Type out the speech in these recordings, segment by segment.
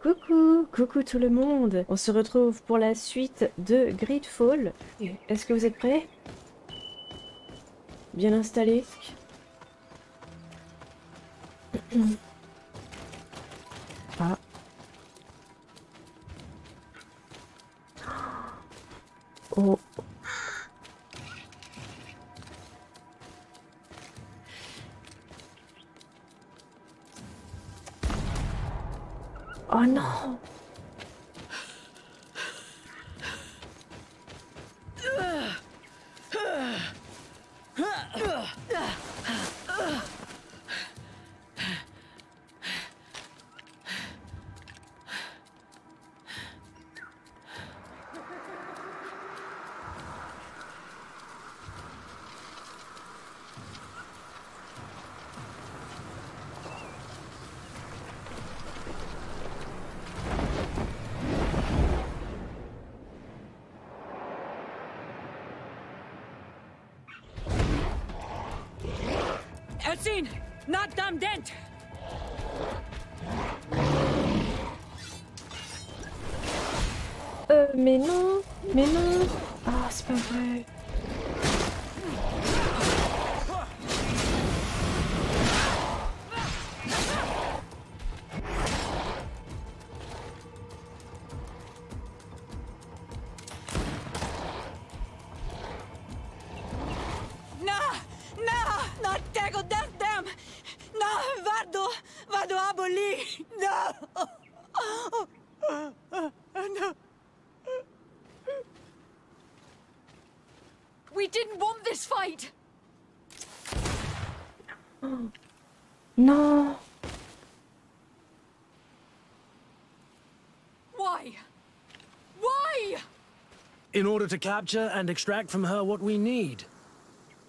Coucou tout le monde. On se retrouve pour la suite de Greedfall. Est-ce que vous êtes prêts? Bien installés? Ah. Oh. Oh non! Not damn dent! Mais non! Mais non! Ah, c'est pas vrai! We didn't want this fight! Oh. No! Why? Why? In order to capture and extract from her what we need.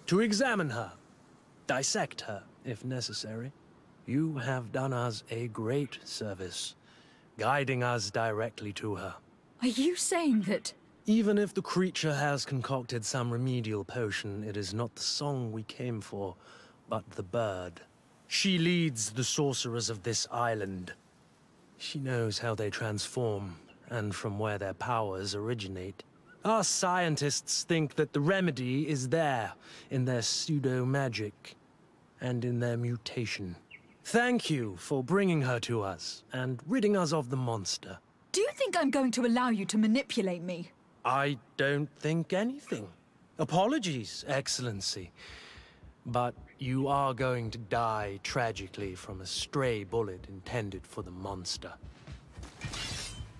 To examine her. Dissect her, if necessary. You have done us a great service, guiding us directly to her. Are you saying that? Even if the creature has concocted some remedial potion, it is not the song we came for, but the bird. She leads the sorcerers of this island. She knows how they transform, and from where their powers originate. Our scientists think that the remedy is there, in their pseudo-magic, and in their mutation. Thank you for bringing her to us, and ridding us of the monster. Do you think I'm going to allow you to manipulate me? I don't think anything. Apologies, Excellency. But you are going to die tragically from a stray bullet intended for the monster.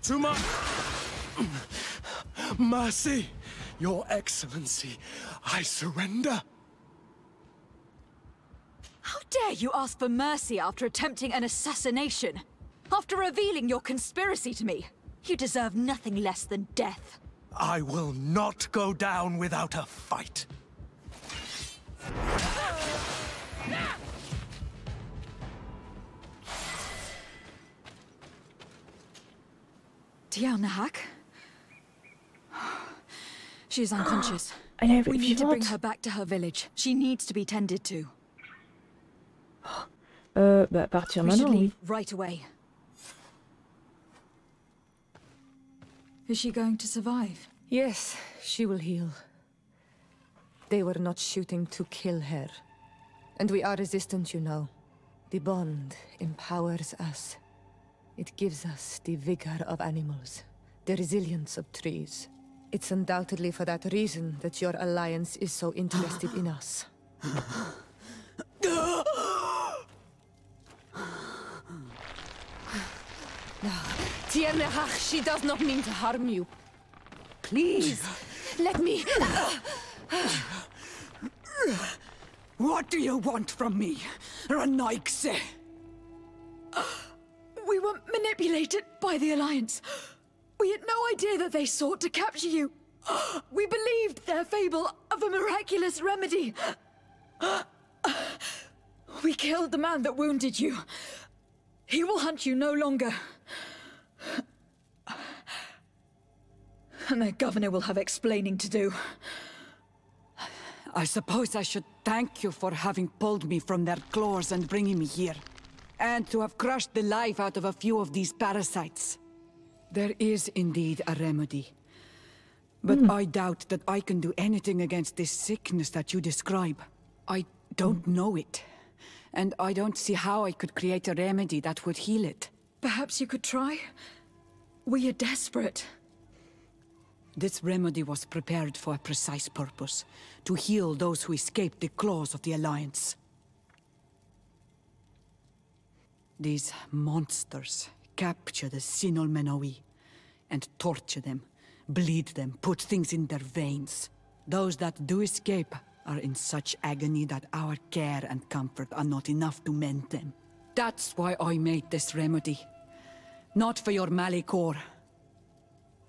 To my... mercy, Your Excellency, I surrender. How dare you ask for mercy after attempting an assassination? After revealing your conspiracy to me? You deserve nothing less than death. I will not go down without a fight. Teer Fradae? She is unconscious. We need to bring her back to her village. She needs to be tended to. Bah, partir We should maintenant, oui. leave right away. Is she going to survive? Yes, she will heal. They were not shooting to kill her. And we are resistant, you know. The bond empowers us. It gives us the vigor of animals, the resilience of trees. It's undoubtedly for that reason that your alliance is so interested in us. Teer Fradae, she does not mean to harm you. Please, let me... What do you want from me, Ranaikse? We were manipulated by the Alliance. We had no idea that they sought to capture you. We believed their fable of a miraculous remedy. We killed the man that wounded you. He will hunt you no longer. And their governor will have explaining to do. I suppose I should thank you for having pulled me from their claws and bringing me here. and to have crushed the life out of a few of these parasites. There is indeed a remedy. But I doubt that I can do anything against this sickness that you describe. I don't know it. And I don't see how I could create a remedy that would heal it. Perhaps you could try? We are desperate. This remedy was prepared for a precise purpose. To heal those who escaped the claws of the Alliance. These monsters capture the Sinol Menoi and torture them, bleed them, put things in their veins. Those that do escape are in such agony that our care and comfort are not enough to mend them. That's why I made this remedy. Not for your Malicor.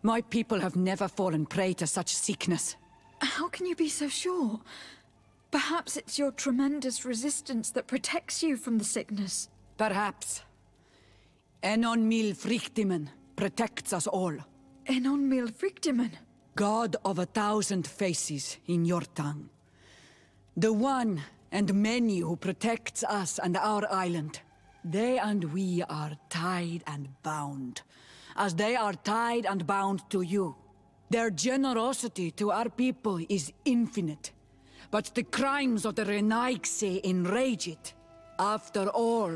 My people have never fallen prey to such sickness. How can you be so sure? Perhaps it's your tremendous resistance that protects you from the sickness. Perhaps. Enon mil frictimen protects us all. Enon mil frictimen? God of 1,000 faces in your tongue. The one and many who protects us and our island. They and we are tied and bound, as they are tied and bound to you. Their generosity to our people is infinite, but the crimes of the Renaigse enrage it. After all,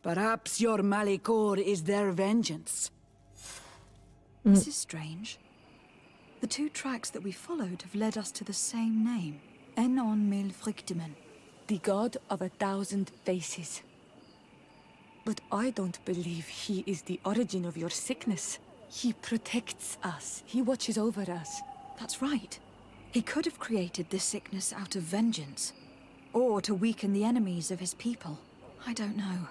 perhaps your Malicor is their vengeance. This is strange. The two tracks that we followed have led us to the same name. Enon mil frictimen. The god of 1,000 faces. But I don't believe he is the origin of your sickness. He protects us. He watches over us. That's right. He could have created this sickness out of vengeance. Or to weaken the enemies of his people. I don't know.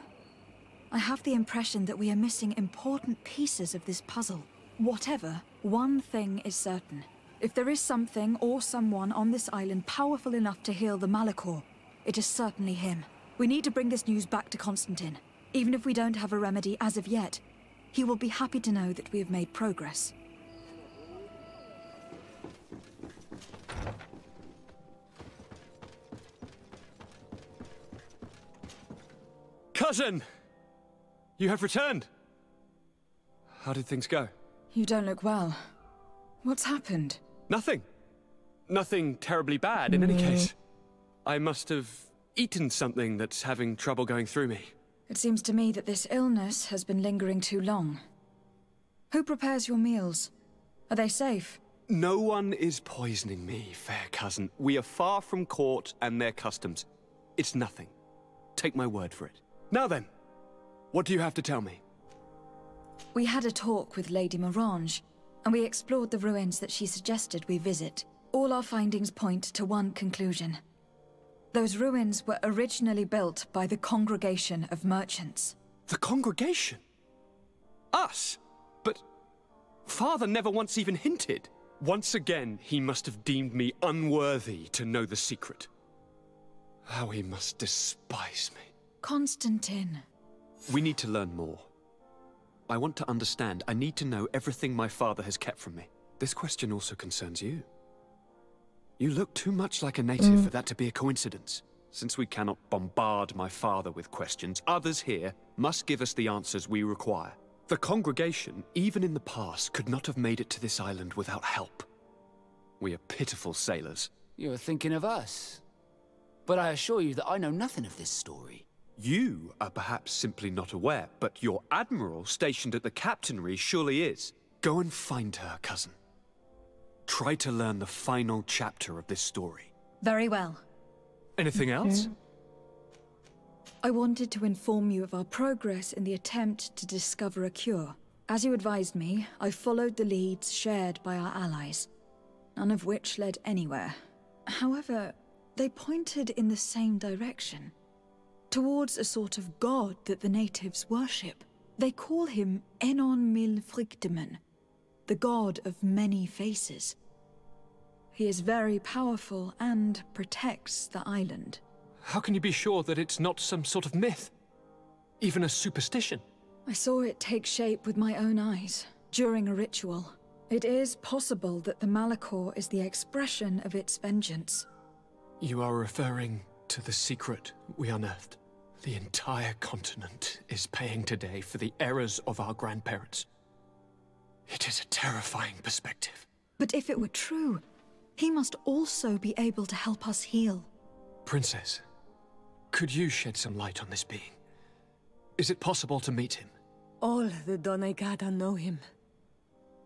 I have the impression that we are missing important pieces of this puzzle. Whatever, one thing is certain. If there is something or someone on this island powerful enough to heal the Malicor, it is certainly him. We need to bring this news back to Constantine. Even if we don't have a remedy as of yet, he will be happy to know that we have made progress. Cousin! You have returned! How did things go? You don't look well. What's happened? Nothing. Nothing terribly bad, in any case. I must have eaten something that's having trouble going through me. It seems to me that this illness has been lingering too long. Who prepares your meals? Are they safe? No one is poisoning me, fair cousin. We are far from court and their customs. It's nothing. Take my word for it. Now then, what do you have to tell me? We had a talk with Lady Morange, and we explored the ruins that she suggested we visit. All our findings point to one conclusion. Those ruins were originally built by the Congregation of Merchants. The Congregation? Us? But Father never once even hinted. Once again, he must have deemed me unworthy to know the secret. How he must despise me. Constantine. We need to learn more. I want to understand. I need to know everything my father has kept from me. This question also concerns you. You look too much like a native for that to be a coincidence. Since we cannot bombard my father with questions, others here must give us the answers we require. The congregation, even in the past, could not have made it to this island without help. We are pitiful sailors. You're thinking of us. But I assure you that I know nothing of this story. You are perhaps simply not aware, but your admiral stationed at the captainry surely is. Go and find her, cousin. Try to learn the final chapter of this story. Very well. Anything else? I wanted to inform you of our progress in the attempt to discover a cure. As you advised me, I followed the leads shared by our allies, none of which led anywhere. However, they pointed in the same direction, towards a sort of god that the natives worship. They call him Enon mil frictimen, the god of many faces. He is very powerful and protects the island. How can you be sure that it's not some sort of myth? Even a superstition? I saw it take shape with my own eyes, during a ritual. It is possible that the Malicor is the expression of its vengeance. You are referring to the secret we unearthed. The entire continent is paying today for the errors of our grandparents. It is a terrifying perspective. But if it were true, he must also be able to help us heal. Princess, could you shed some light on this being? Is it possible to meet him? All the Doneigada know him.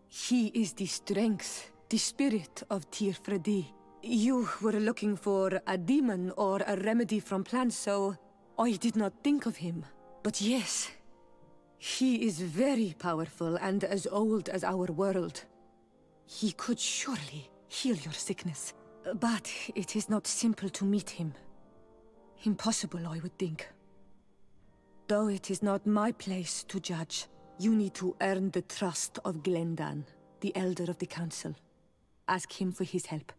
He is the strength, the spirit of Teer Fradae. You were looking for a demon or a remedy from plants, so I did not think of him. But yes, he is very powerful and as old as our world. He could surely heal your sickness. But it is not simple to meet him. Impossible, I would think. Though it is not my place to judge, you need to earn the trust of Glendan, the elder of the council. Ask him for his help.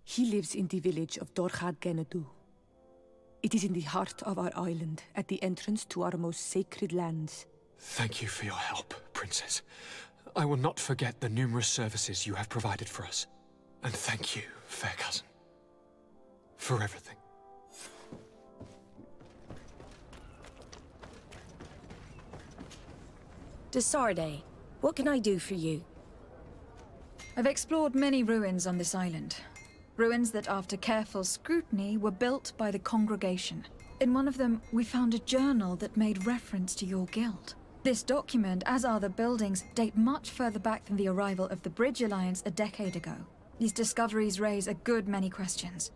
He lives in the village of Dorchad Genadu. It is in the heart of our island, at the entrance to our most sacred lands. Thank you for your help, Princess. I will not forget the numerous services you have provided for us. And thank you, fair cousin, for everything. To Sardet, what can I do for you? I've explored many ruins on this island. Ruins that, after careful scrutiny, were built by the congregation. In one of them, we found a journal that made reference to your guild. This document, as are the buildings, date much further back than the arrival of the Bridge Alliance a decade ago. These discoveries raise a good many questions.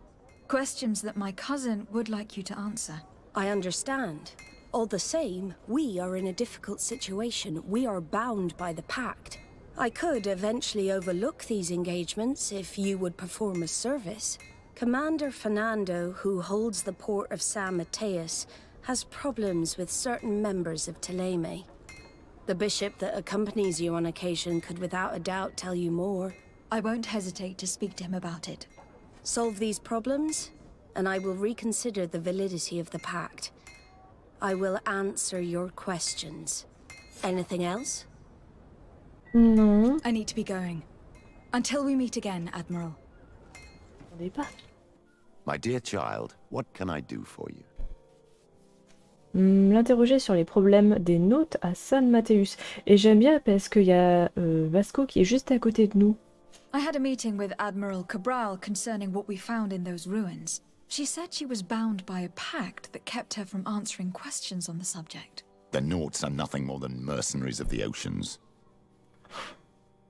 Questions that my cousin would like you to answer. I understand. All the same, we are in a difficult situation. We are bound by the pact. I could eventually overlook these engagements if you would perform a service. Commander Fernando, who holds the port of San Mateus, has problems with certain members of Teleme. The bishop that accompanies you on occasion could without a doubt tell you more. I won't hesitate to speak to him about it. Solve these problems, and I will reconsider the validity of the pact. I will answer your questions. Anything else? Non. I need to be going. Until we meet again, Admiral. Attendez pas. My dear child, what can I do for you? L'interroger sur les problèmes des notes à San Mateus. Et j'aime bien parce qu'il y a Vasco qui est juste à côté de nous. I had a meeting with Admiral Cabral concerning what we found in those ruins. She said she was bound by a pact that kept her from answering questions on the subject. The Nauts are nothing more than mercenaries of the oceans.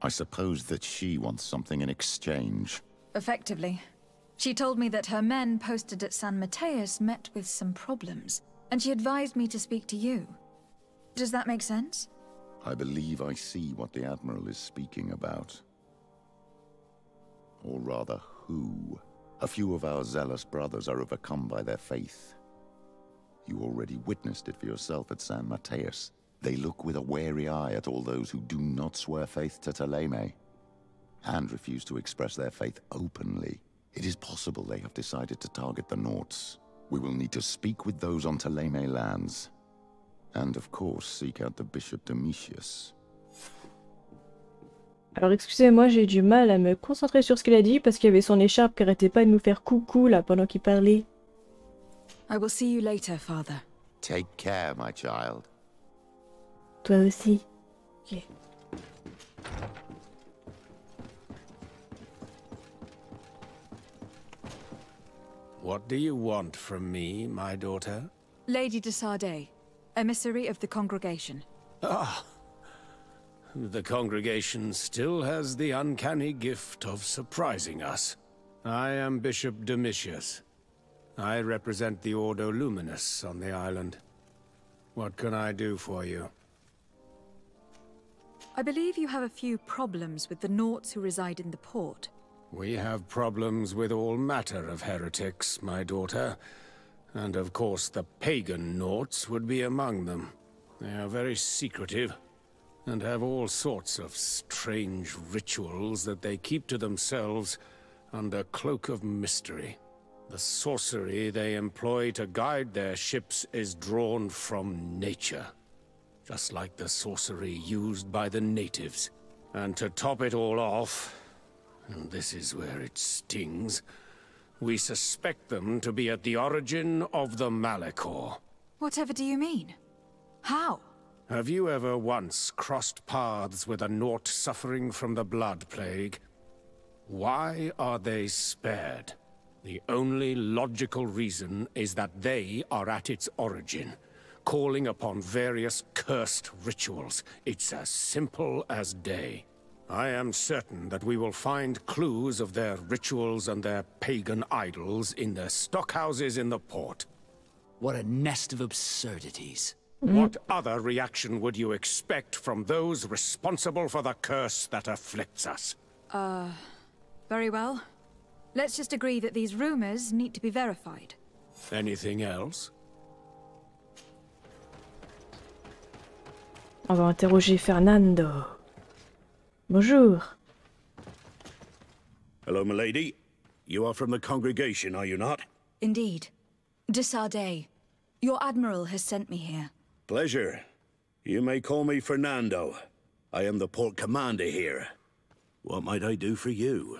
I suppose that she wants something in exchange. Effectively. She told me that her men posted at San Mateus met with some problems, and she advised me to speak to you. Does that make sense? I believe I see what the Admiral is speaking about. Or rather, who. A few of our zealous brothers are overcome by their faith. You already witnessed it for yourself at San Mateus. They look with a wary eye at all those who do not swear faith to Teleme, and refuse to express their faith openly. It is possible they have decided to target the Nauts. We will need to speak with those on Teleme lands, and of course seek out the Bishop Domitius. Alors excusez-moi, j'ai du mal à me concentrer sur ce qu'il a dit parce qu'il y avait son écharpe qui arrêtait pas de nous faire coucou là pendant qu'il parlait. I will see you later, Father. Take care, my child. Toi aussi. Ok. What do you want from me, my daughter? Lady de Sardet, emissary of the congregation. Ah, the congregation still has the uncanny gift of surprising us. I am Bishop Domitius. I represent the Ordo Luminous on the island. What can I do for you? I believe you have a few problems with the Nauts who reside in the port. We have problems with all matter of heretics, my daughter. And of course the pagan Nauts would be among them. They are very secretive, and have all sorts of strange rituals that they keep to themselves under cloak of mystery. The sorcery they employ to guide their ships is drawn from nature, just like the sorcery used by the natives. And to top it all off, and this is where it stings, we suspect them to be at the origin of the Malachor. Whatever do you mean? How? Have you ever once crossed paths with a Naut suffering from the blood plague? Why are they spared? The only logical reason is that they are at its origin, calling upon various cursed rituals. It's as simple as day. I am certain that we will find clues of their rituals and their pagan idols in the stockhouses in the port. What a nest of absurdities. What other reaction would you expect from those responsible for the curse that afflicts us? Very well. Let's just agree that these rumors need to be verified. Anything else? On va interroger Fernando. Bonjour. Hello, milady. You are from the congregation, are you not? Indeed. De Sardet. Your admiral has sent me here. Pleasure. You may call me Fernando. I am the port commander here. What might I do for you?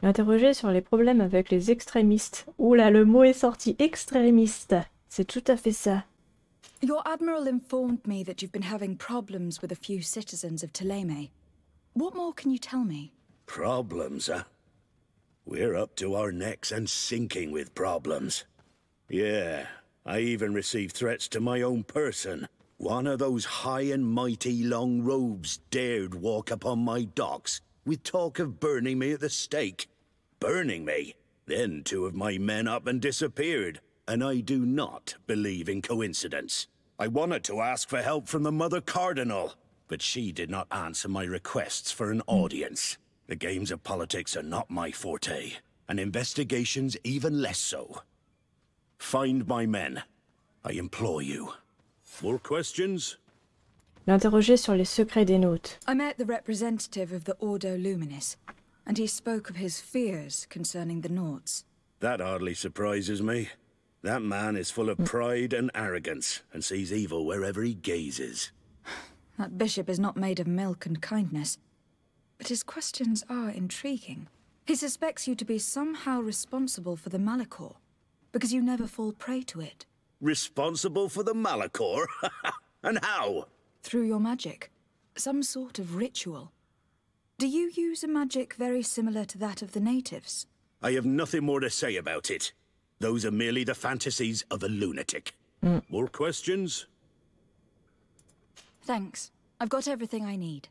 L'interroger sur les problèmes avec les extrémistes. Oula, le mot est sorti, extrémiste. C'est tout à fait ça. Your admiral informed me that you've been having problems with a few citizens of Thélème. What more can you tell me? Problems, huh? We're up to our necks and sinking with problems. Yeah, I even received threats to my own person. One of those high and mighty long robes dared walk upon my docks with talk of burning me at the stake. Burning me? Then 2 of my men up and disappeared, and I do not believe in coincidence. I wanted to ask for help from the Mother Cardinal, but she did not answer my requests for an audience. The games of politics are not my forte, and investigations even less so. Find my men. I implore you. More questions? L'interroger sur les secrets des Nautes. I met the representative of the Ordo Luminis, and he spoke of his fears concerning the Nauts. That hardly surprises me. That man is full of pride and arrogance, and sees evil wherever he gazes. That bishop is not made of milk and kindness, but his questions are intriguing. He suspects you to be somehow responsible for the Malachor, because you never fall prey to it. Responsible for the Malachor? And how? Through your magic. Some sort of ritual. Do you use a magic very similar to that of the natives? I have nothing more to say about it. Those are merely the fantasies of a lunatic. More questions? Thanks. I've got everything I need.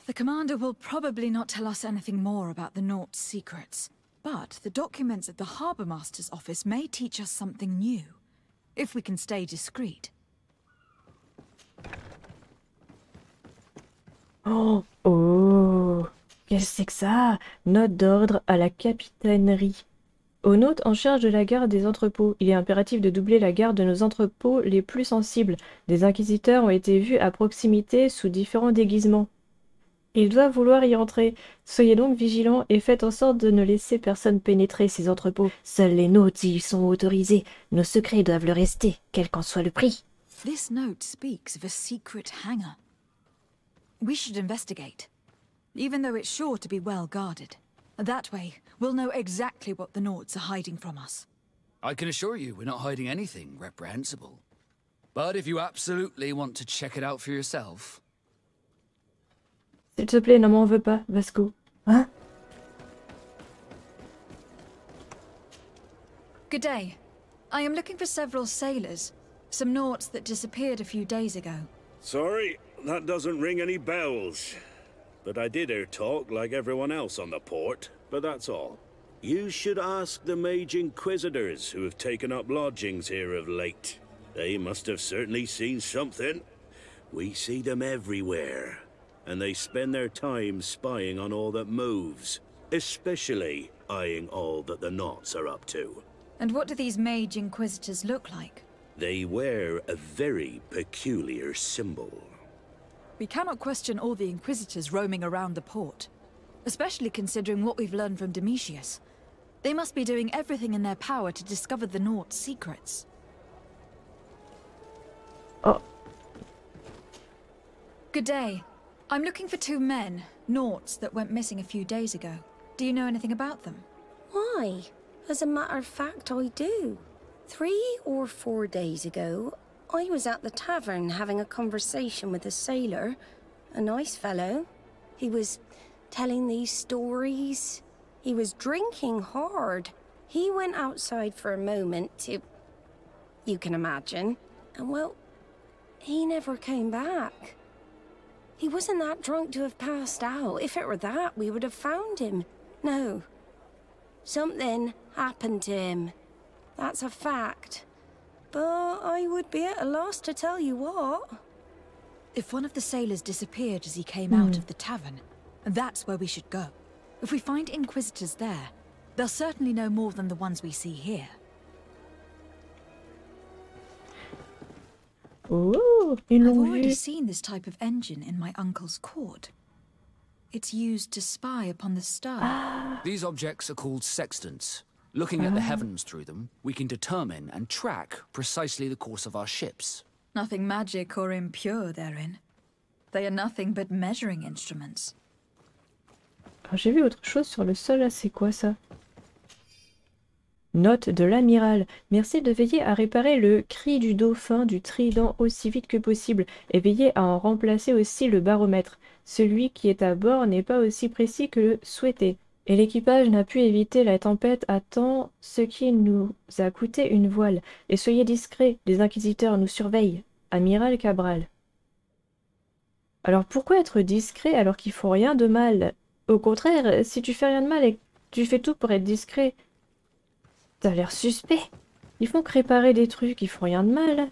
The commander will probably not tell us anything more about the Naut's secrets. But the documents at the Harbour Master's office may teach us something new, if we can stay discreet. Oh, oh, qu'est-ce que c'est que ça? Note d'ordre à la capitainerie. Aux Nautes en charge de la garde des entrepôts, il est impératif de doubler la garde de nos entrepôts les plus sensibles. Des inquisiteurs ont été vus à proximité sous différents déguisements. Ils doivent vouloir y entrer. Soyez donc vigilants et faites en sorte de ne laisser personne pénétrer ces entrepôts. Seuls les Nautes y sont autorisés. Nos secrets doivent le rester, quel qu'en soit le prix. This note speaks of a secret hangar. We should investigate, even though it's sure to be well guarded. That way, we'll know exactly what the Nauts are hiding from us. I can assure you we're not hiding anything reprehensible. But if you absolutely want to check it out for yourself... S'il te plaît, ne m'en veux pas, Vasco. Hein? Good day. I am looking for several sailors. Some Nauts that disappeared a few days ago. Sorry, that doesn't ring any bells. But I did hear talk like everyone else on the port, but that's all. You should ask the mage inquisitors who have taken up lodgings here of late. They must have certainly seen something. We see them everywhere, and they spend their time spying on all that moves, especially eyeing all that the Nauts are up to. And what do these mage inquisitors look like? They wear a very peculiar symbol. We cannot question all the Inquisitors roaming around the port, especially considering what we've learned from Domitius. They must be doing everything in their power to discover the Naut's secrets. Oh. Good day. I'm looking for 2 men, Nauts, that went missing a few days ago. Do you know anything about them? Why? As a matter of fact, I do. 3 or 4 days ago, I was at the tavern having a conversation with a sailor, a nice fellow. He was telling these stories. He was drinking hard. He went outside for a moment to... you can imagine. And well, he never came back. He wasn't that drunk to have passed out. If it were that, we would have found him. No. Something happened to him. That's a fact. But I would be at a loss to tell you what. If one of the sailors disappeared as he came out of the tavern, that's where we should go. If we find inquisitors there, they'll certainly know more than the ones we see here. Oh, I've already seen this type of engine in my uncle's court. It's used to spy upon the stars. These objects are called sextants. Looking at the heavens through them, we can determine and track precisely the course of our ships. Nothing magic or impure therein. They are nothing but measuring instruments. Alors j'ai vu autre chose sur le sol, là, c'est quoi ça? Note de l'amiral. Merci de veiller à réparer le cri du dauphin du trident aussi vite que possible et veillez à en remplacer aussi le baromètre. Celui qui est à bord n'est pas aussi précis que le souhaité. Et l'équipage n'a pu éviter la tempête à temps, ce qui nous a coûté une voile. Et soyez discrets, les inquisiteurs nous surveillent. Amiral Cabral. Alors pourquoi être discret alors qu'ils font rien de mal? Au contraire, si tu fais rien de mal et que tu fais tout pour être discret, t'as l'air suspect. Ils font que réparer des trucs, ils font rien de mal.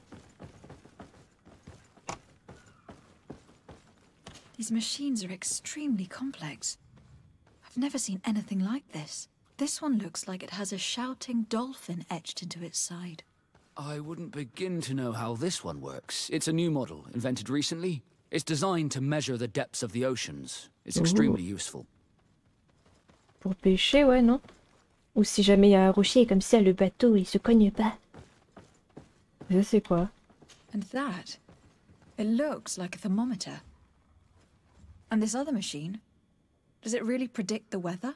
These machines are extremely complex. I've never seen anything like this. This one looks like it has a shouting dolphin etched into its side. I wouldn't begin to know how this one works. It's a new model, invented recently. It's designed to measure the depths of the oceans. It's extremely useful. Pour pêcher, ouais, non? Ou si jamais il y a un rocher comme ça, le bateau, il se cogne pas. Ça, c'est quoi? And that, it looks like a thermometer. And this other machine, does it really predict the weather?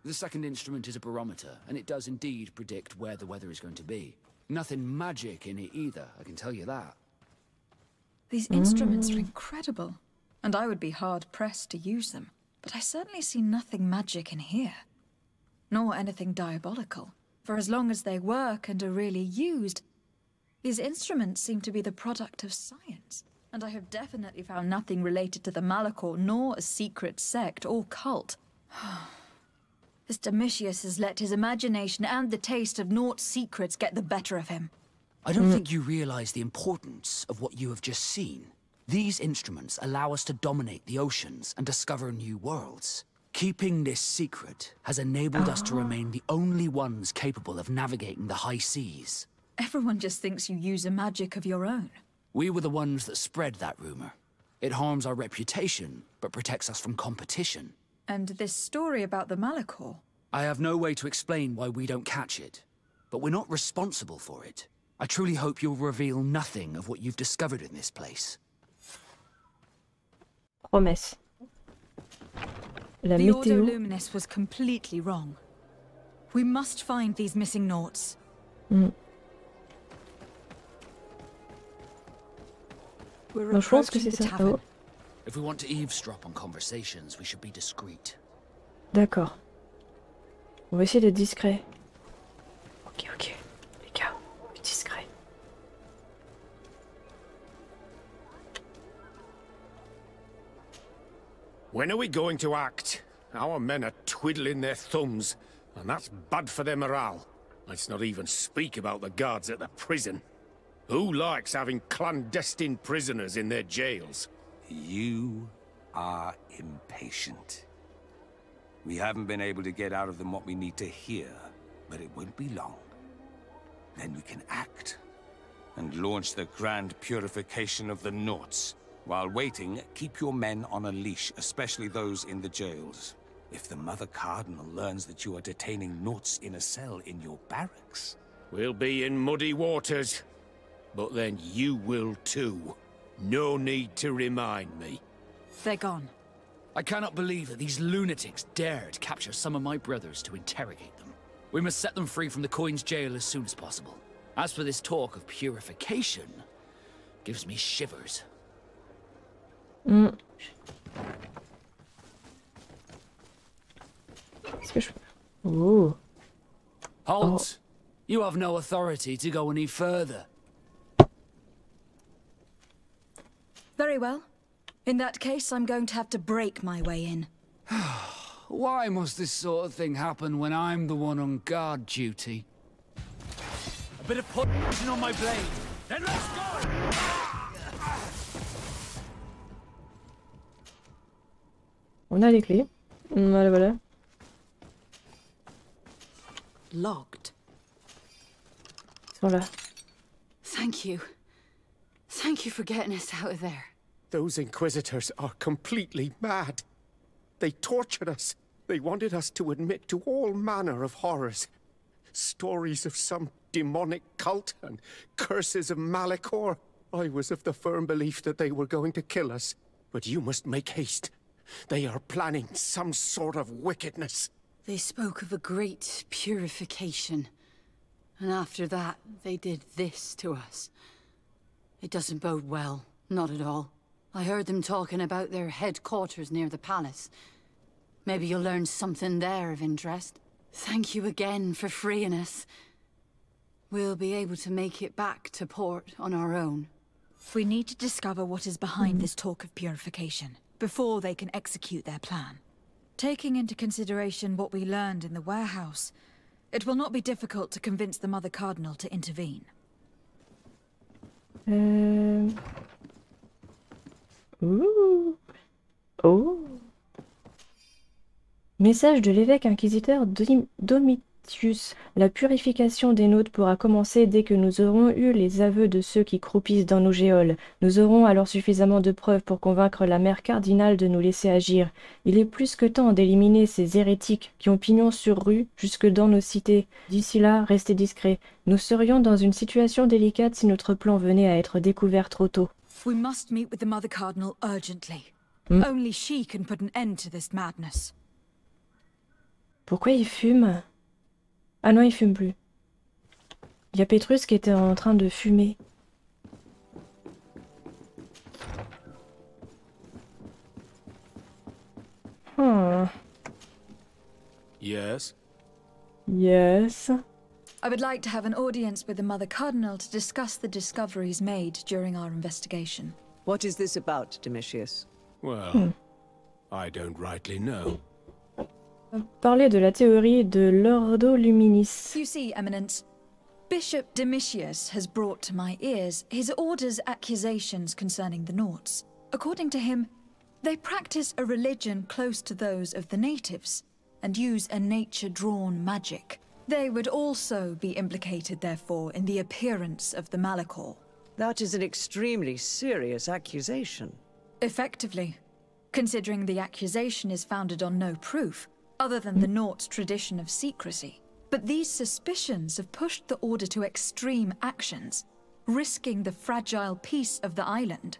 The second instrument is a barometer, and it does indeed predict where the weather is going to be. Nothing magic in it either, I can tell you that. These instruments are incredible, and I would be hard-pressed to use them. But I certainly see nothing magic in here. Nor anything diabolical. For as long as they work and are really used, these instruments seem to be the product of science. And I have definitely found nothing related to the Malachor, nor a secret sect or cult. This Domitius has let his imagination and the taste of Naught's secrets get the better of him. I don't think you realize the importance of what you have just seen. These instruments allow us to dominate the oceans and discover new worlds. Keeping this secret has enabled us to remain the only ones capable of navigating the high seas. Everyone just thinks you use a magic of your own. We were the ones that spread that rumor. It harms our reputation, but protects us from competition. And this story about the Malachor? I have no way to explain why we don't catch it, but we're not responsible for it. I truly hope you'll reveal nothing of what you've discovered in this place. Promesse. La The météo. Ordo Luminis was completely wrong. We must find these missing Naughts. Non, je pense que c'est ça. Oh. If we want to eavesdrop on conversations, we should be discreet. D'accord. On va essayer d'être discret. Ok, ok. Les gars, discret. When are we going to act? Our men are twiddling their thumbs, and that's bad for their morale. Let's not even speak about the guards at the prison. Who likes having clandestine prisoners in their jails? You are impatient. We haven't been able to get out of them what we need to hear, but it won't be long. Then we can act, and launch the grand purification of the Naughts. While waiting, keep your men on a leash, especially those in the jails. If the Mother Cardinal learns that you are detaining Naughts in a cell in your barracks... We'll be in muddy waters. But then you will too. No need to remind me. They're gone. I cannot believe that these lunatics dared capture some of my brothers to interrogate them. We must set them free from the Coin's jail as soon as possible. As for this talk of purification, gives me shivers. Qu'est-ce que je fais? Oh. Halt! You have no authority to go any further. Very well. In that case, I'm going to have to break my way in. Why must this sort of thing happen when I'm the one on guard duty? A bit of poison on my blade. Then let's go! On a les clés. Voilà, voilà. Locked. Ils sont là. Thank you. Thank you for getting us out of there. Those Inquisitors are completely mad. They tortured us. They wanted us to admit to all manner of horrors. Stories of some demonic cult and curses of Malachor. I was of the firm belief that they were going to kill us. But you must make haste. They are planning some sort of wickedness. They spoke of a great purification. And after that, they did this to us. It doesn't bode well. Not at all. I heard them talking about their headquarters near the palace. Maybe you'll learn something there of interest. Thank you again for freeing us. We'll be able to make it back to port on our own. We need to discover what is behind this talk of purification, before they can execute their plan. Taking into consideration what we learned in the warehouse, it will not be difficult to convince the Mother Cardinal to intervene. Ouh. Oh. Message de l'évêque inquisiteur Domitius. La purification des nôtres pourra commencer dès que nous aurons eu les aveux de ceux qui croupissent dans nos géoles. Nous aurons alors suffisamment de preuves pour convaincre la mère cardinale de nous laisser agir. Il est plus que temps d'éliminer ces hérétiques qui ont pignon sur rue jusque dans nos cités. D'ici là, restez discrets. Nous serions dans une situation délicate si notre plan venait à être découvert trop tôt. We must meet with the Mother Cardinal urgently. Only she can put an end to this madness. Pourquoi il fume? Ah non, il fume plus. Il y a Petrus qui était en train de fumer. Yes? Yes. I would like to have an audience with the Mother Cardinal to discuss the discoveries made during our investigation. What is this about, Domitius? Well, I don't rightly know. Parler de la théorie de l'Ordo Luminis. You see, Eminence, Bishop Domitius has brought to my ears his order's accusations concerning the Nauts. According to him, they practice a religion close to those of the natives, and use a nature-drawn magic. They would also be implicated, therefore, in the appearance of the Malachor. That is an extremely serious accusation. Effectively, considering the accusation is founded on no proof, other than the Nauts' tradition of secrecy. But these suspicions have pushed the Order to extreme actions, risking the fragile peace of the island.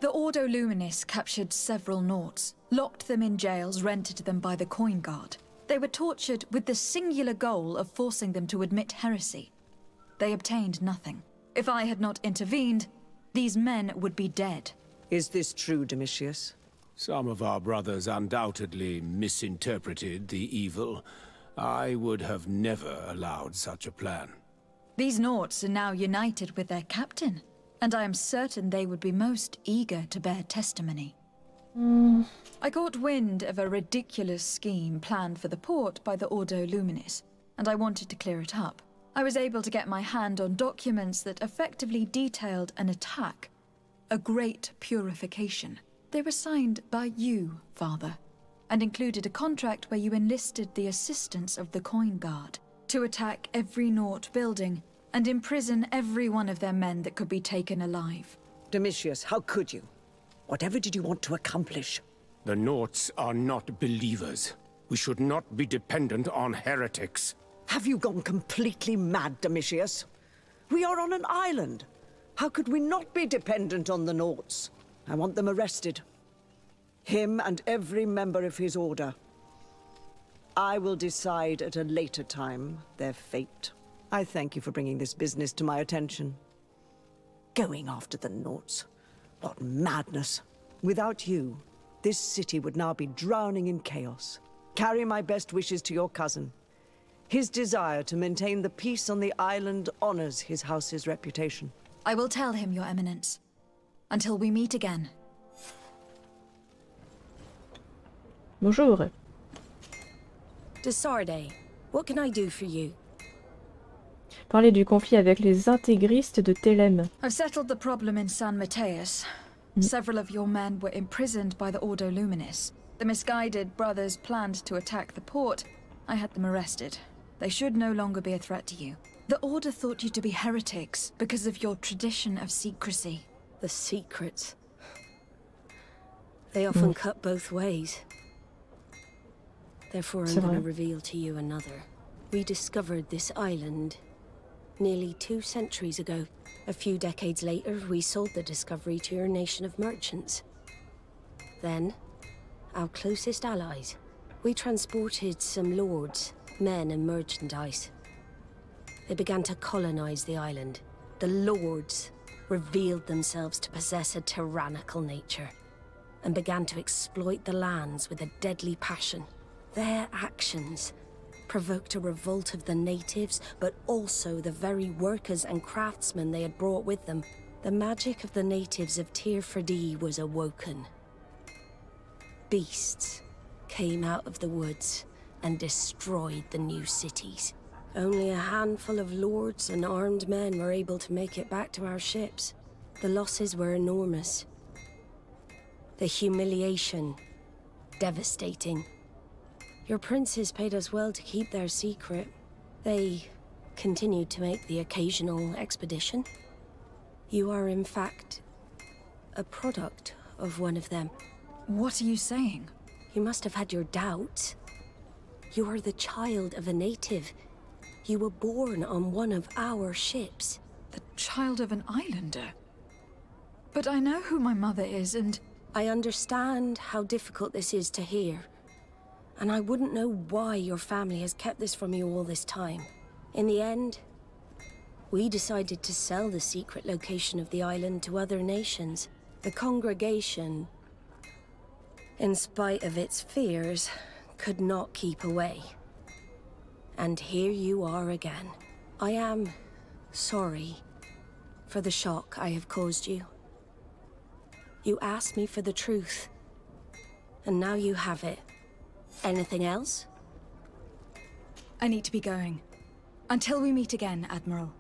The Ordo Luminis captured several Nauts, locked them in jails rented to them by the Coin Guard. They were tortured with the singular goal of forcing them to admit heresy. They obtained nothing. If I had not intervened, these men would be dead. Is this true, Domitius? Some of our brothers undoubtedly misinterpreted the evil. I would have never allowed such a plan. These Nauts are now united with their captain, and I am certain they would be most eager to bear testimony. I caught wind of a ridiculous scheme planned for the port by the Ordo Luminis, and I wanted to clear it up. I was able to get my hand on documents that effectively detailed an attack, a great purification. They were signed by you, Father, and included a contract where you enlisted the assistance of the Coin Guard to attack every Naut building and imprison every one of their men that could be taken alive. Domitius, how could you? Whatever did you want to accomplish? The Nauts are not believers. We should not be dependent on heretics. Have you gone completely mad, Domitius? We are on an island. How could we not be dependent on the Nauts? I want them arrested. Him and every member of his order. I will decide at a later time their fate. I thank you for bringing this business to my attention. Going after the Nauts. What madness. Without you, this city would now be drowning in chaos. Carry my best wishes to your cousin. His desire to maintain the peace on the island honors his house's reputation. I will tell him, Your Eminence. Until we meet again. Bonjour. De Sardet, what can I do for you? Parler du conflit avec les intégristes de Télème. I've settled the problem in San Mateus. Several of your men were imprisoned by the Ordo Luminis. The misguided brothers planned to attack the port. I had them arrested. They should no longer be a threat to you. The Order thought you to be heretics because of your tradition of secrecy. The secrets. They often cut both ways. Therefore, I'm going to reveal to you another. We discovered this island nearly 2 centuries ago. A few decades later, we sold the discovery to your nation of merchants. Then, our closest allies. We transported some lords, men and merchandise. They began to colonize the island. The lords revealed themselves to possess a tyrannical nature and began to exploit the lands with a deadly passion. Their actions provoked a revolt of the natives, but also the very workers and craftsmen they had brought with them. The magic of the natives of Teer Fradae was awoken. Beasts came out of the woods and destroyed the new cities. Only a handful of lords and armed men were able to make it back to our ships. The losses were enormous. The humiliation, devastating. Your princes paid us well to keep their secret. They continued to make the occasional expedition. You are, in fact, a product of one of them. What are you saying? You must have had your doubts. You are the child of a native. You were born on one of our ships. The child of an islander? But I know who my mother is, and... I understand how difficult this is to hear. And I wouldn't know why your family has kept this from you all this time. In the end, we decided to sell the secret location of the island to other nations. The congregation, in spite of its fears, could not keep away. And here you are again. I am sorry for the shock I have caused you. You asked me for the truth, and now you have it. Anything else? I need to be going. Until we meet again, Admiral.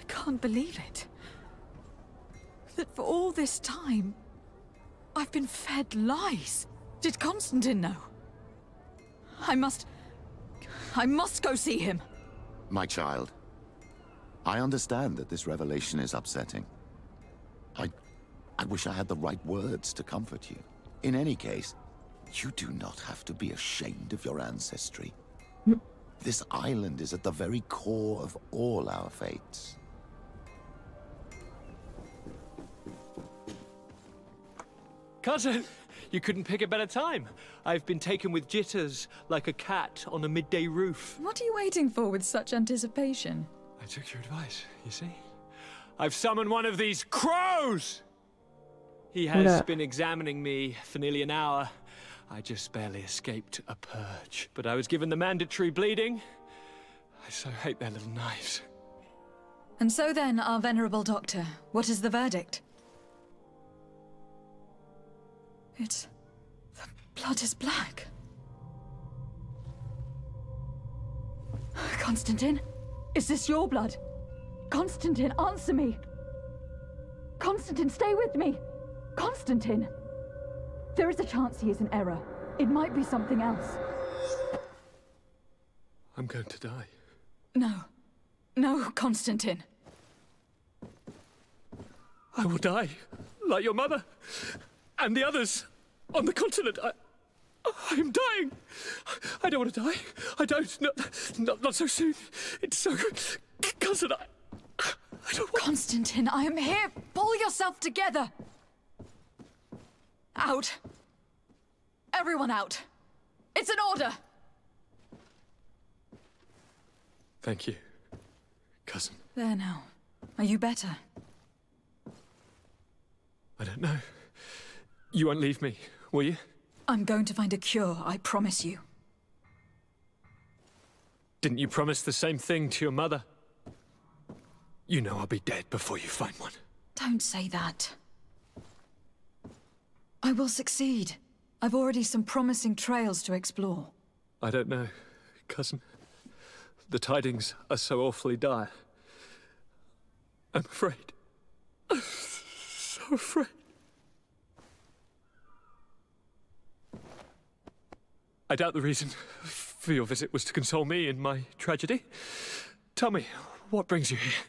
I can't believe it. That for all this time, I've been fed lies. Did Constantine know? I must go see him. My child, I understand that this revelation is upsetting. I wish I had the right words to comfort you. In any case, you do not have to be ashamed of your ancestry. This island is at the very core of all our fates. Cousin, you couldn't pick a better time. I've been taken with jitters, like a cat on a midday roof. What are you waiting for with such anticipation? I took your advice, you see? I've summoned one of these crows! He has been examining me for nearly an hour. I just barely escaped a purge. But I was given the mandatory bleeding. I so hate their little knives. And so then, our venerable doctor, what is the verdict? The blood is black. Constantine, is this your blood? Constantine, answer me! Constantine, stay with me! Constantine! There is a chance he is in error. It might be something else. I'm going to die. No. No, Constantine. I will die, like your mother, and the others on the continent. I am dying. I don't want to die. I don't. Not so soon. It's so... Cousin, I don't want... Constantine, I am here. Pull yourself together. Out. Everyone out. It's an order. Thank you. cousin. There now. Are you better? I don't know. You won't leave me, will you? I'm going to find a cure, I promise you. Didn't you promise the same thing to your mother? You know I'll be dead before you find one. Don't say that. I will succeed. I've already some promising trails to explore. I don't know, cousin. The tidings are so awfully dire. I'm afraid. I'm so afraid. I doubt the reason for your visit was to console me in my tragedy. Tell me, what brings you here?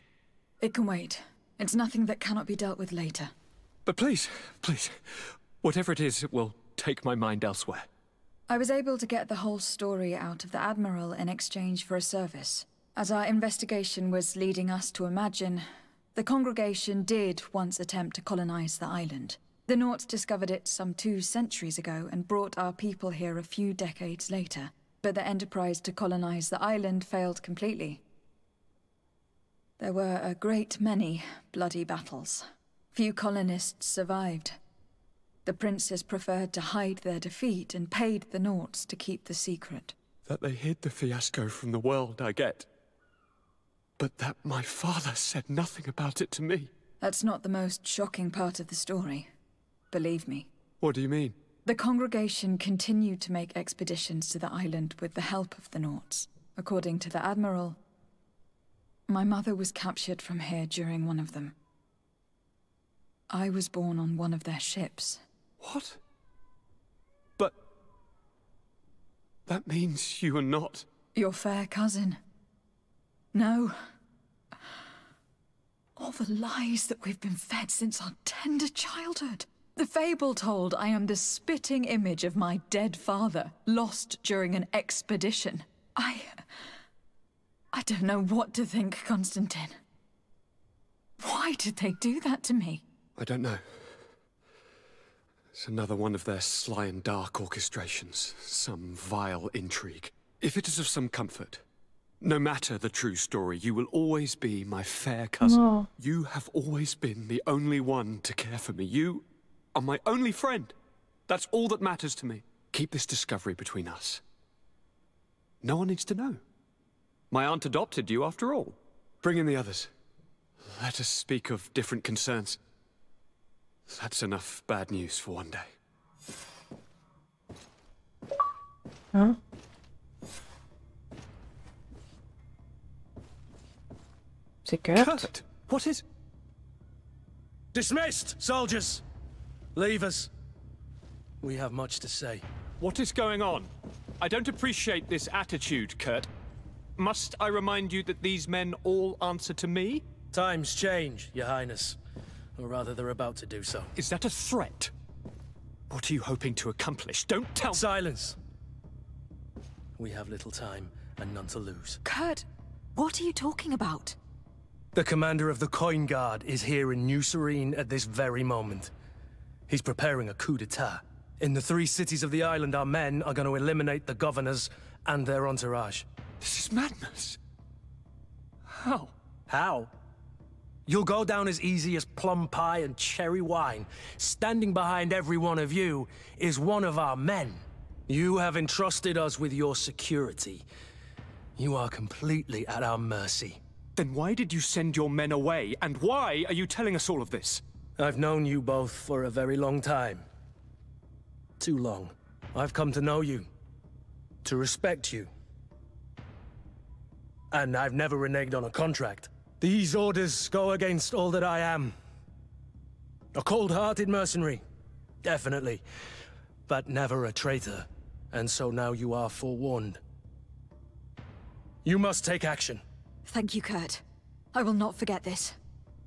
It can wait. It's nothing that cannot be dealt with later. But please, please, whatever it is, it will take my mind elsewhere. I was able to get the whole story out of the Admiral in exchange for a service. As our investigation was leading us to imagine, the congregation did once attempt to colonize the island. The Nauts discovered it some 2 centuries ago and brought our people here a few decades later. But the enterprise to colonize the island failed completely. There were a great many bloody battles. Few colonists survived. The princes preferred to hide their defeat and paid the Nauts to keep the secret. That they hid the fiasco from the world, I get. But that my father said nothing about it to me. That's not the most shocking part of the story. Believe me. What do you mean? The congregation continued to make expeditions to the island with the help of the Nauts. According to the Admiral, my mother was captured from here during one of them. I was born on one of their ships. What? But... that means you are not... your fair cousin. No. All the lies that we've been fed since our tender childhood. The fable told I am the spitting image of my dead father, lost during an expedition. I don't know what to think, Constantine. Why did they do that to me? I don't know. It's another one of their sly and dark orchestrations. Some vile intrigue. If it is of some comfort, no matter the true story, you will always be my fair cousin. No. You have always been the only one to care for me. You are my only friend. That's all that matters to me. Keep this discovery between us. No one needs to know. My aunt adopted you after all. Bring in the others. Let us speak of different concerns. That's enough bad news for one day. Huh? C'est Kurt? What is... Dismissed, soldiers! Leave us. We have much to say. What is going on? I don't appreciate this attitude, Kurt. Must I remind you that these men all answer to me? Times change, Your Highness. Or rather, they're about to do so. Is that a threat? What are you hoping to accomplish? Don't tell me. Silence! We have little time and none to lose. Kurt, what are you talking about? The commander of the Coin Guard is here in New Serene at this very moment. He's preparing a coup d'etat. In the 3 cities of the island, our men are going to eliminate the governors and their entourage. This is madness. How? How? You'll go down as easy as plum pie and cherry wine. Standing behind every one of you is one of our men. You have entrusted us with your security. You are completely at our mercy. Then why did you send your men away, and why are you telling us all of this? I've known you both for a very long time. Too long. I've come to know you. To respect you. And I've never reneged on a contract. These orders go against all that I am. A cold-hearted mercenary, definitely. But never a traitor. And so now you are forewarned. You must take action. Thank you, Kurt. I will not forget this.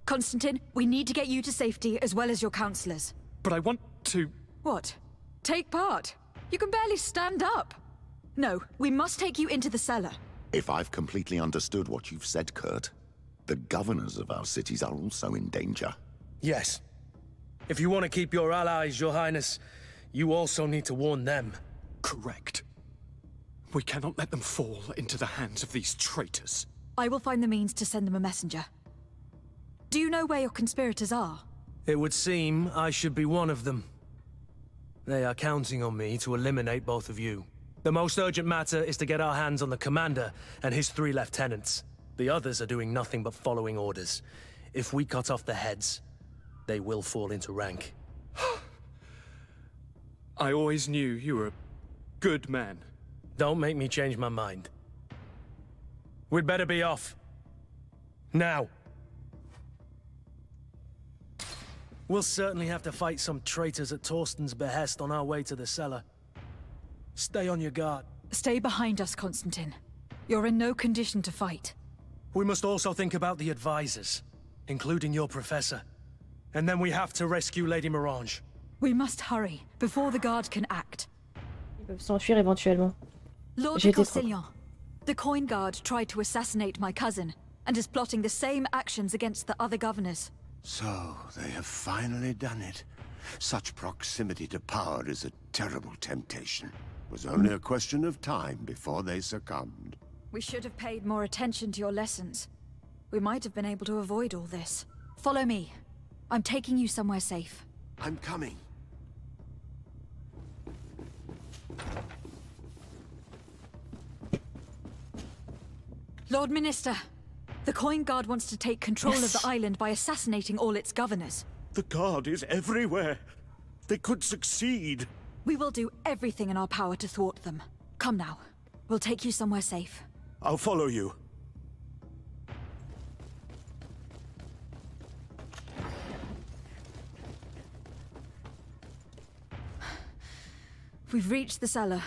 Constantine, we need to get you to safety as well as your counselors. But I want to... What? Take part? You can barely stand up. No, we must take you into the cellar. If I've completely understood what you've said, Kurt, the governors of our cities are also in danger. Yes. If you want to keep your allies, Your Highness, you also need to warn them. Correct. We cannot let them fall into the hands of these traitors. I will find the means to send them a messenger. Do you know where your conspirators are? It would seem I should be one of them. They are counting on me to eliminate both of you. The most urgent matter is to get our hands on the commander and his 3 lieutenants. The others are doing nothing but following orders. If we cut off the heads, they will fall into rank. I always knew you were a good man. Don't make me change my mind. We'd better be off. Now. We'll certainly have to fight some traitors at Torsten's behest on our way to the cellar. Stay on your guard. Stay behind us, Constantine. You're in no condition to fight. We must also think about the advisors, including your professor. And then we have to rescue Lady Morange. We must hurry, before the guard can act. Ils peuvent s'enfuir éventuellement. Lord de Castellion, the coin guard tried to assassinate my cousin, and is plotting the same actions against the other governors. So, they have finally done it. Such proximity to power is a terrible temptation. It was only a question of time before they succumbed. We should have paid more attention to your lessons. We might have been able to avoid all this. Follow me. I'm taking you somewhere safe. I'm coming. Lord Minister, the coin guard wants to take control of the island by assassinating all its governors. The guard is everywhere. They could succeed. We will do everything in our power to thwart them. Come now. We'll take you somewhere safe. I'll follow you. We've reached the cellar.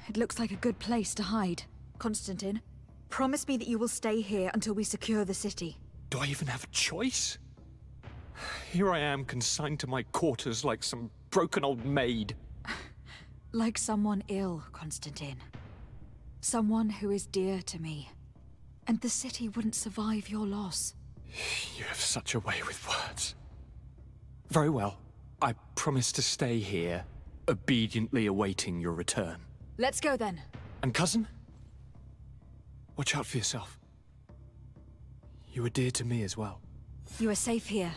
It looks like a good place to hide. Constantine, promise me that you will stay here until we secure the city. Do I even have a choice? Here I am, consigned to my quarters like some broken old maid. Like someone ill, Constantine. Someone who is dear to me. And the city wouldn't survive your loss. You have such a way with words. Very well. I promise to stay here, obediently awaiting your return. Let's go then. And cousin? Watch out for yourself. You were dear to me as well. You are safe here.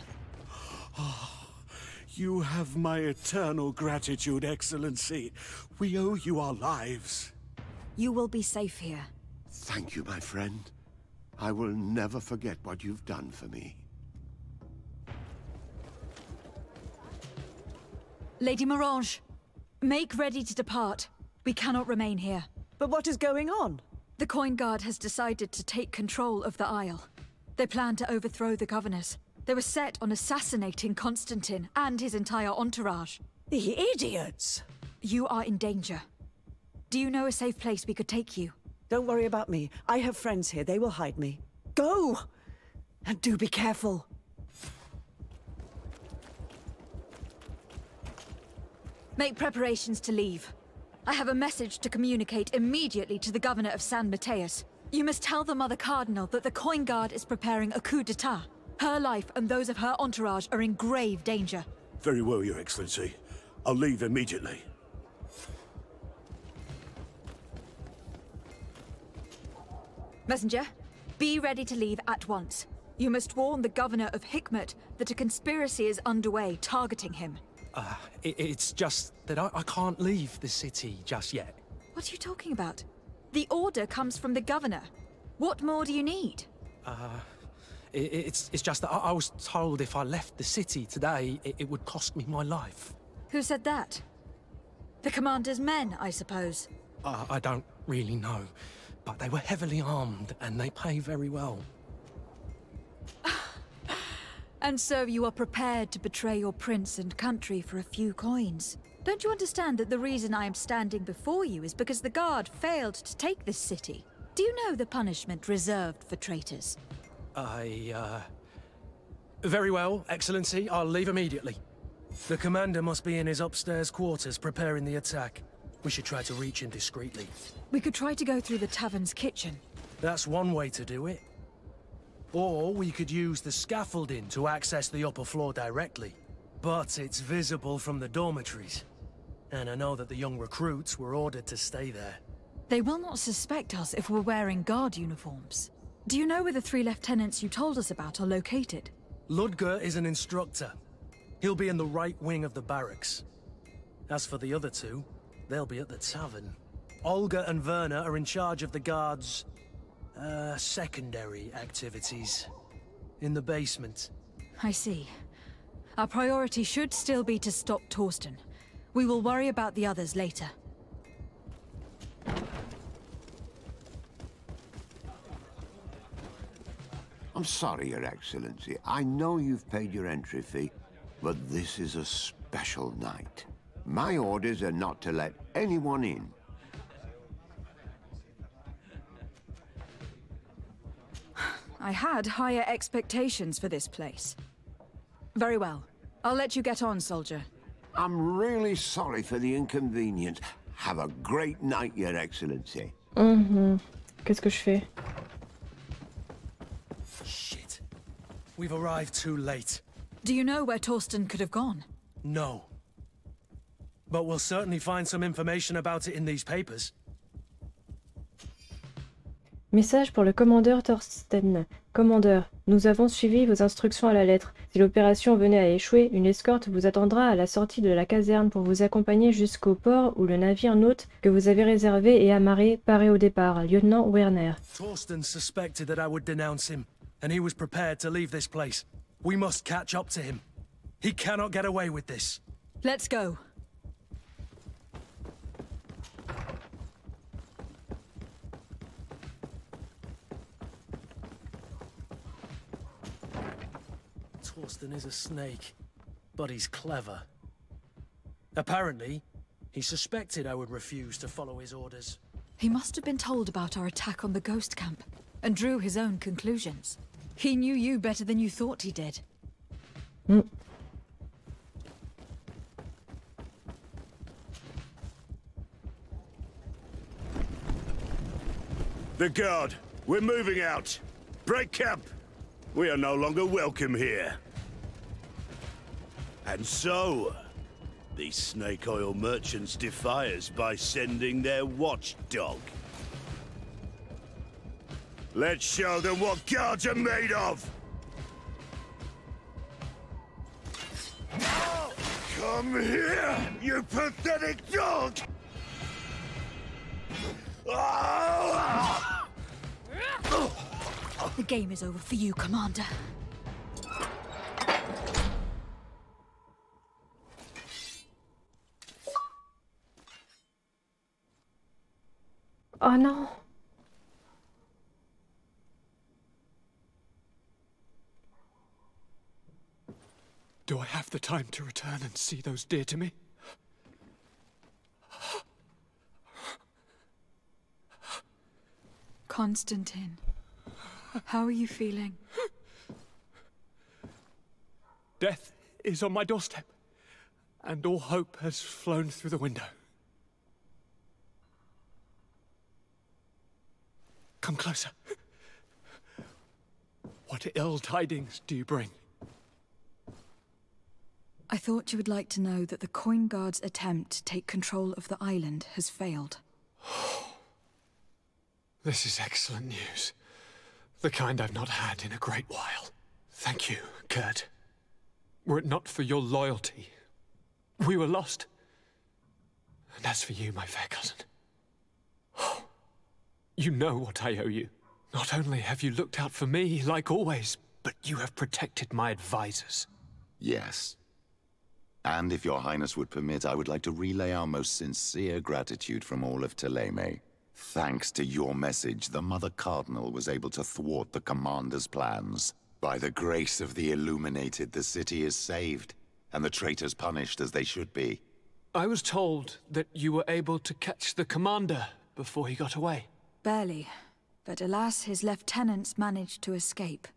You have my eternal gratitude, Excellency. We owe you our lives. You will be safe here. Thank you, my friend. I will never forget what you've done for me. Lady Morange, make ready to depart. We cannot remain here. But what is going on? The coin guard has decided to take control of the Isle. They plan to overthrow the governors. They were set on assassinating Constantine and his entire entourage. The idiots! You are in danger. Do you know a safe place we could take you? Don't worry about me. I have friends here. They will hide me. Go! And do be careful. Make preparations to leave. I have a message to communicate immediately to the governor of San Mateus. You must tell the Mother Cardinal that the coin guard is preparing a coup d'etat. Her life and those of her entourage are in grave danger. Very well, Your Excellency. I'll leave immediately. Messenger, be ready to leave at once. You must warn the governor of Hikmet that a conspiracy is underway targeting him. It's just that I can't leave the city just yet. What are you talking about? The order comes from the governor. What more do you need? It's just that I was told if I left the city today, it would cost me my life. Who said that? The commander's men, I suppose. I don't really know, but they were heavily armed and they pay very well. And so you are prepared to betray your prince and country for a few coins. Don't you understand that the reason I am standing before you is because the guard failed to take this city? Do you know the punishment reserved for traitors? Very well, Excellency. I'll leave immediately. The commander must be in his upstairs quarters preparing the attack. We should try to reach him discreetly. We could try to go through the tavern's kitchen. That's one way to do it. Or we could use the scaffolding to access the upper floor directly. But it's visible from the dormitories. And I know that the young recruits were ordered to stay there. They will not suspect us if we're wearing guard uniforms. Do you know where the 3 lieutenants you told us about are located? Ludger is an instructor. He'll be in the right wing of the barracks. As for the other 2, they'll be at the tavern. Olga and Werner are in charge of the guards' secondary activities. In the basement. I see. Our priority should still be to stop Torsten. We will worry about the others later. I'm sorry, Your Excellency. I know you've paid your entry fee, but this is a special night. My orders are not to let anyone in. I had higher expectations for this place. Very well. I'll let you get on, soldier. I'm really sorry for the inconvenience. Have a great night, Your Excellency. Qu'est-ce que je fais? Shit. We've arrived too late. Do you know where Torsten could have gone? No. But we'll certainly find some information about it in these papers. Message pour le commandeur Torsten. Commandeur, nous avons suivi vos instructions à la lettre. Si l'opération venait à échouer, une escorte vous attendra à la sortie de la caserne pour vous accompagner jusqu'au port où le navire nôtre que vous avez réservé et amarré paraît au départ. Lieutenant Werner. Torsten suspected that I would denounce him, and he was prepared to leave this place. We must catch up to him. He cannot get away with this. Let's go. Torsten is a snake, but he's clever. Apparently, he suspected I would refuse to follow his orders. He must have been told about our attack on the ghost camp, and drew his own conclusions. He knew you better than you thought he did. The guard, we're moving out. Break camp. We are no longer welcome here. And so, these snake oil merchants defy us by sending their watchdog. Let's show them what guards are made of! Come here, you pathetic dog! The game is over for you, Commander. Oh non! Do I have the time to return and see those dear to me? Constantine, how are you feeling? Death is on my doorstep, and all hope has flown through the window. Come closer. What ill tidings do you bring? I thought you would like to know that the Coin Guard's attempt to take control of the island has failed. This is excellent news. The kind I've not had in a great while. Thank you, Kurt. Were it not for your loyalty, we were lost. And as for you, my fair cousin, you know what I owe you. Not only have you looked out for me, like always, but you have protected my advisors. Yes. And if your highness would permit, I would like to relay our most sincere gratitude from all of Thélème. Thanks to your message, the Mother Cardinal was able to thwart the Commander's plans. By the grace of the Illuminated, the city is saved, and the traitors punished as they should be. I was told that you were able to catch the Commander before he got away. Barely, but alas, his lieutenants managed to escape.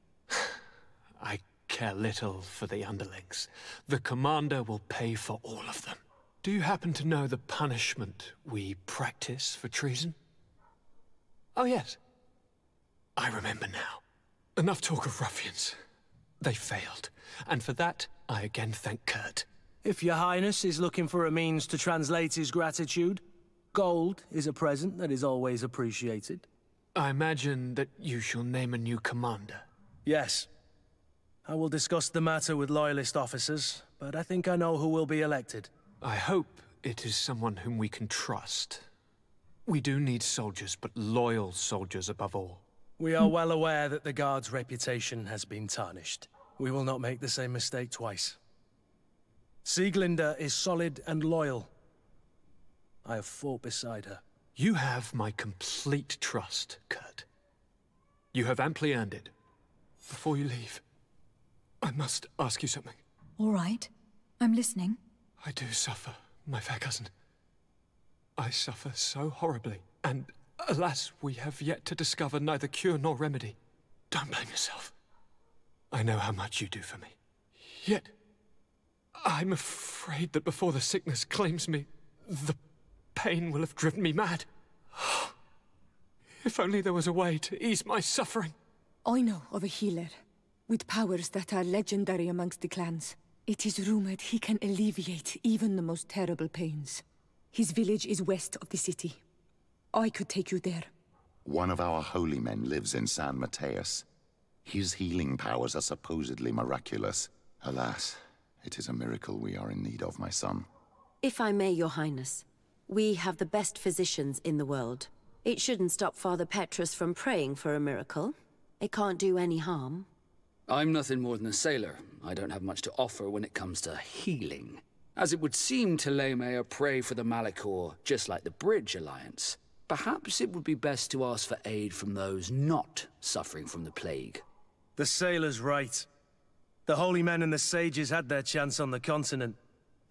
I care little for the underlings. The Commander will pay for all of them. Do you happen to know the punishment we practice for treason? Oh yes, I remember now. Enough talk of ruffians. They failed, and for that, I again thank Kurt. If your highness is looking for a means to translate his gratitude, gold is a present that is always appreciated. I imagine that you shall name a new commander. Yes. I will discuss the matter with loyalist officers, but I think I know who will be elected. I hope it is someone whom we can trust. We do need soldiers, but loyal soldiers above all. We are well aware that the Guard's reputation has been tarnished. We will not make the same mistake twice. Sieglinde is solid and loyal. I have fought beside her. You have my complete trust, Kurt. You have amply earned it. Before you leave, I must ask you something. All right. I'm listening. I do suffer, my fair cousin. I suffer so horribly, and alas, we have yet to discover neither cure nor remedy. Don't blame yourself. I know how much you do for me. Yet, I'm afraid that before the sickness claims me, the pain will have driven me mad. If only there was a way to ease my suffering. I know of a healer, with powers that are legendary amongst the clans. It is rumored he can alleviate even the most terrible pains. His village is west of the city. I could take you there. One of our holy men lives in San Mateus. His healing powers are supposedly miraculous. Alas, it is a miracle we are in need of, my son. If I may, Your Highness, we have the best physicians in the world. It shouldn't stop Father Petrus from praying for a miracle. It can't do any harm. I'm nothing more than a sailor. I don't have much to offer when it comes to healing. As it would seem Telemea pray for the Malachor, just like the Bridge Alliance. Perhaps it would be best to ask for aid from those not suffering from the plague. The sailor's right. The holy men and the sages had their chance on the continent,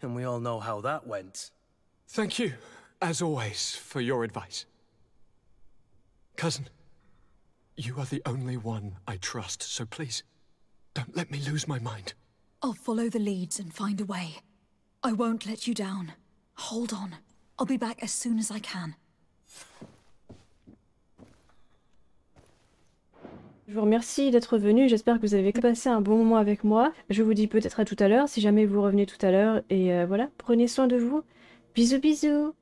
and we all know how that went. Thank you, as always, for your advice. Cousin, you are the only one I trust, so please, don't let me lose my mind. I'll follow the leads and find a way. I won't let you down. Hold on. I'll be back as soon as I can. Je vous remercie d'être venu, j'espère que vous avez passé un bon moment avec moi. Je vous dis peut-être à tout à l'heure, si jamais vous revenez tout à l'heure. Et voilà, prenez soin de vous. Bisous bisous.